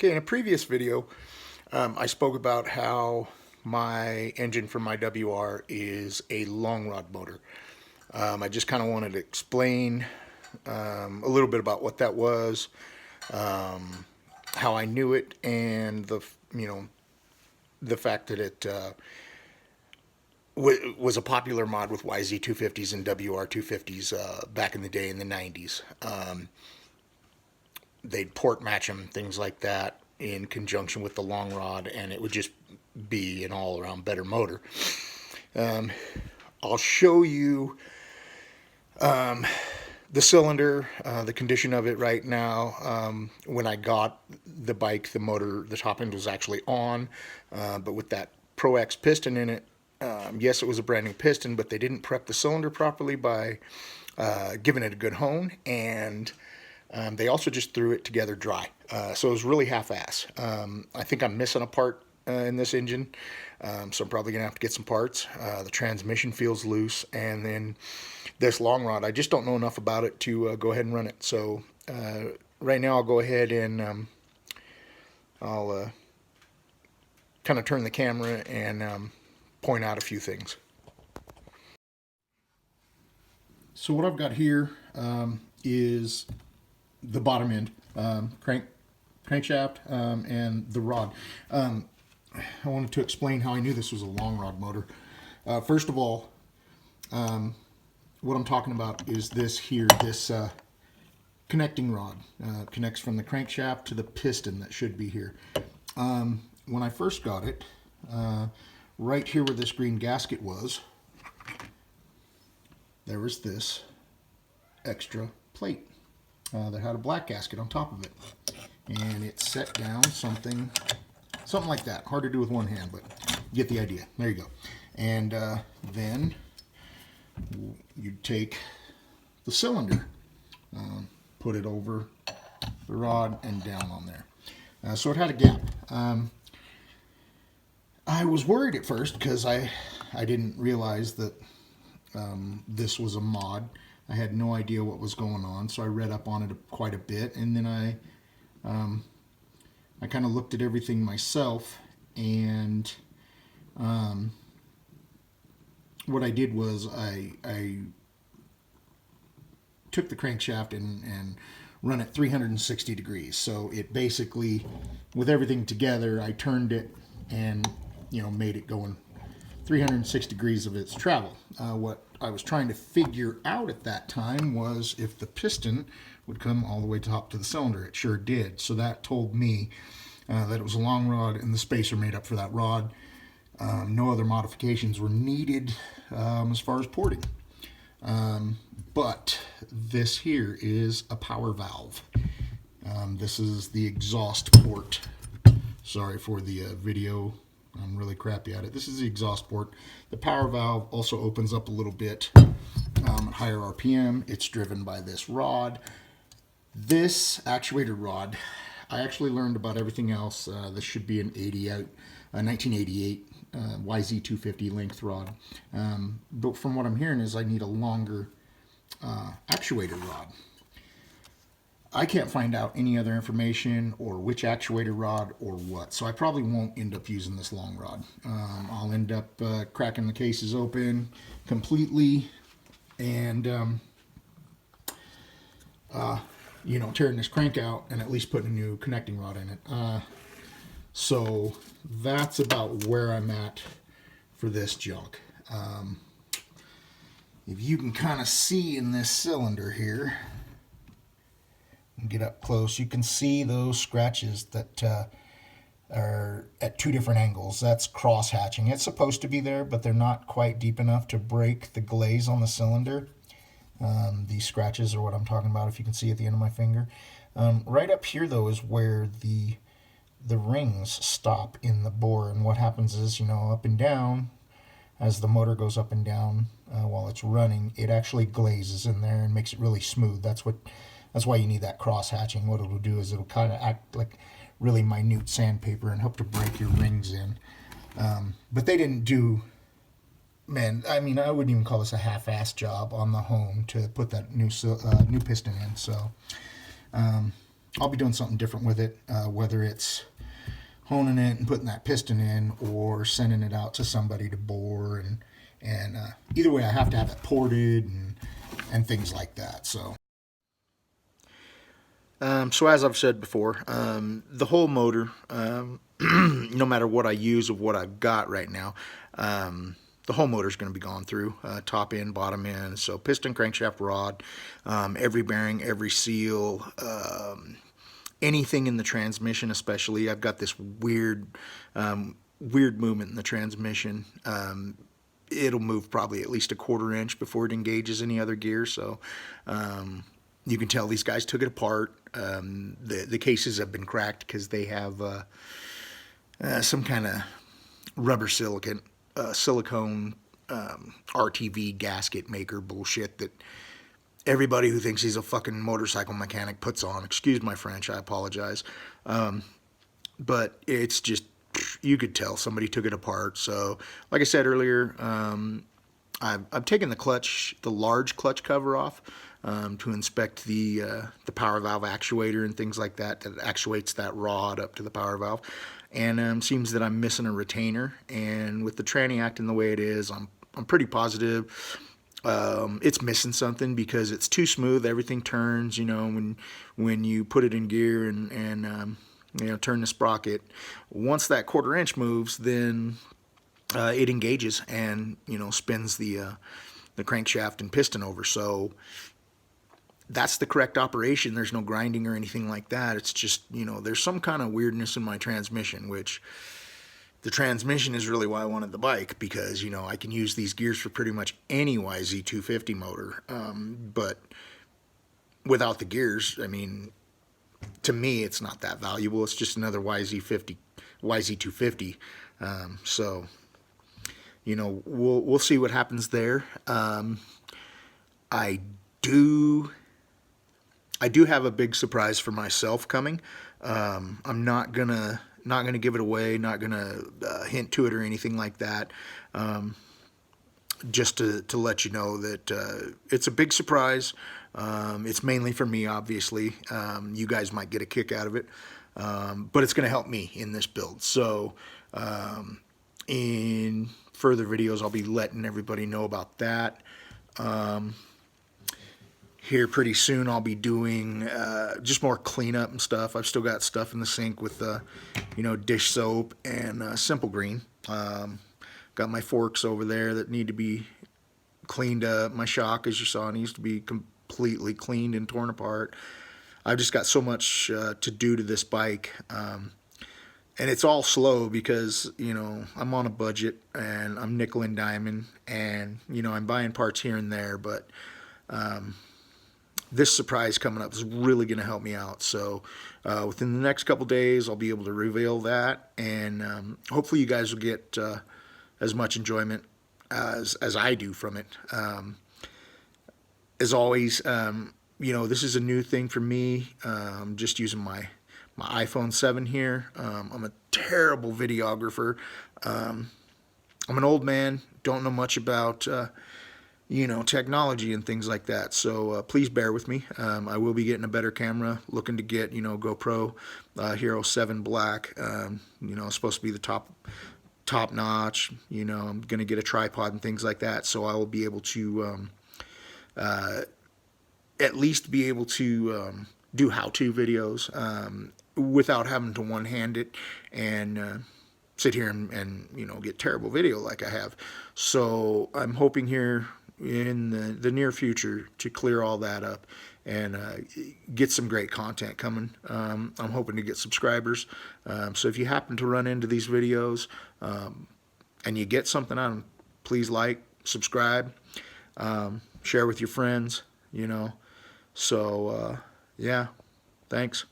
Okay, in a previous video, I spoke about how my engine for my WR is a long rod motor. I just kind of wanted to explain a little bit about what that was, how I knew it, and the fact that it was a popular mod with YZ250s and WR250s back in the day in the 90s. They'd port match them, things like that, in conjunction with the long rod, and it would just be an all-around better motor. I'll show you the cylinder, the condition of it right now. When I got the bike, the motor, the top end was actually on, but with that Pro X piston in it, yes, it was a brand new piston, but they didn't prep the cylinder properly by giving it a good hone, and they also just threw it together dry. So it was really half-ass. I think I'm missing a part in this engine, so I'm probably going to have to get some parts. The transmission feels loose, and then this long rod, I just don't know enough about it to go ahead and run it. So right now I'll go ahead and I'll kind of turn the camera and point out a few things. So what I've got here is the bottom end, crankshaft, and the rod. I wanted to explain how I knew this was a long rod motor. First of all, what I'm talking about is this here, this connecting rod. Connects from the crankshaft to the piston that should be here. When I first got it, right here where this green gasket was, there was this extra plate that had a black gasket on top of it, and it set down something like that. Hard to do with one hand, but you get the idea. There you go. And then you take the cylinder, put it over the rod and down on there. So it had a gap. I was worried at first because I didn't realize that this was a mod. I had no idea what was going on, so I read up on it quite a bit, and then I kind of looked at everything myself, and what I did was I took the crankshaft and run it 360 degrees. So it basically, with everything together, I turned it and made it going 360 degrees of its travel. What I was trying to figure out at that time was if the piston would come all the way top to the cylinder. It sure did. So that told me that it was a long rod and the spacer made up for that rod. No other modifications were needed as far as porting. But this here is a power valve. This is the exhaust port. Sorry for the video. I'm really crappy at it. This is the exhaust port. The power valve also opens up a little bit at higher RPM. It's driven by this rod. This actuator rod, I actually learned about everything else. This should be an 1988 YZ250 length rod. But from what I'm hearing is I need a longer actuator rod. I can't find out any other information or which actuator rod or what, so I probably won't end up using this long rod. I'll end up cracking the cases open completely and tearing this crank out and at least putting a new connecting rod in it. So that's about where I'm at for this junk. If you can kind of see in this cylinder here, get up close, you can see those scratches that are at two different angles. That's cross hatching. It's supposed to be there, but they're not quite deep enough to break the glaze on the cylinder. These scratches are what I'm talking about, if you can see at the end of my finger. Right up here though is where the rings stop in the bore, and what happens is, up and down, as the motor goes up and down while it's running, it actually glazes in there and makes it really smooth. That's why you need that cross hatching. What it'll do is it'll kind of act like really minute sandpaper and help to break your rings in. But they didn't do, man, I mean, I wouldn't even call this a half-assed job on the home to put that new piston in. So I'll be doing something different with it, whether it's honing it and putting that piston in, or sending it out to somebody to bore, and either way, I have to have it ported and things like that. So as I've said before, the whole motor, no matter what I use of what I've got right now, the whole motor is going to be gone through, top end, bottom end. So piston, crankshaft, rod, every bearing, every seal, anything in the transmission, especially. I've got this weird movement in the transmission. It'll move probably at least a 1/4 inch before it engages any other gear. So you can tell these guys took it apart. The cases have been cracked because they have some kind of rubber silicone RTV gasket maker bullshit that everybody who thinks he's a fucking motorcycle mechanic puts on. Excuse my French, I apologize. But it's just, you could tell somebody took it apart. So like I said earlier, I've taken the large clutch cover off to inspect the power valve actuator and things like that actuates that rod up to the power valve. And seems that I'm missing a retainer. And with the tranny acting the way it is, I'm pretty positive it's missing something, because it's too smooth. Everything turns, when you put it in gear and turn the sprocket. Once that 1/4 inch moves, then it engages and spins the crankshaft and piston over. So that's the correct operation. There's no grinding or anything like that. It's just, there's some kind of weirdness in my transmission, which the transmission is really why I wanted the bike, because, I can use these gears for pretty much any WR250 motor. But without the gears, I mean, to me, it's not that valuable. It's just another WR250. So, we'll see what happens there. I do have a big surprise for myself coming. I'm not gonna give it away, not gonna hint to it or anything like that. Just to let you know that it's a big surprise. It's mainly for me, obviously. You guys might get a kick out of it, but it's going to help me in this build. So in further videos, I'll be letting everybody know about that. Here pretty soon I'll be doing just more cleanup and stuff. I've still got stuff in the sink with dish soap and Simple Green. Got my forks over there that need to be cleaned up. My shock, as you saw, needs to be completely cleaned and torn apart. I've just got so much to do to this bike. And it's all slow because, I'm on a budget and I'm nickel and diming, and, I'm buying parts here and there, but this surprise coming up is really going to help me out. So within the next couple days, I'll be able to reveal that, and hopefully you guys will get as much enjoyment as I do from it. As always, this is a new thing for me. Just using my iPhone 7 here. I'm a terrible videographer. I'm an old man, don't know much about technology and things like that. So please bear with me. I will be getting a better camera, looking to get GoPro Hero 7 Black. It's supposed to be the top notch. I'm gonna get a tripod and things like that, so I will be able to at least be able to do how-to videos without having to one-hand it and sit here and get terrible video like I have. So I'm hoping here in the near future to clear all that up and get some great content coming. I'm hoping to get subscribers. So if you happen to run into these videos and you get something out of them, please like, subscribe, share with your friends, So, yeah, thanks.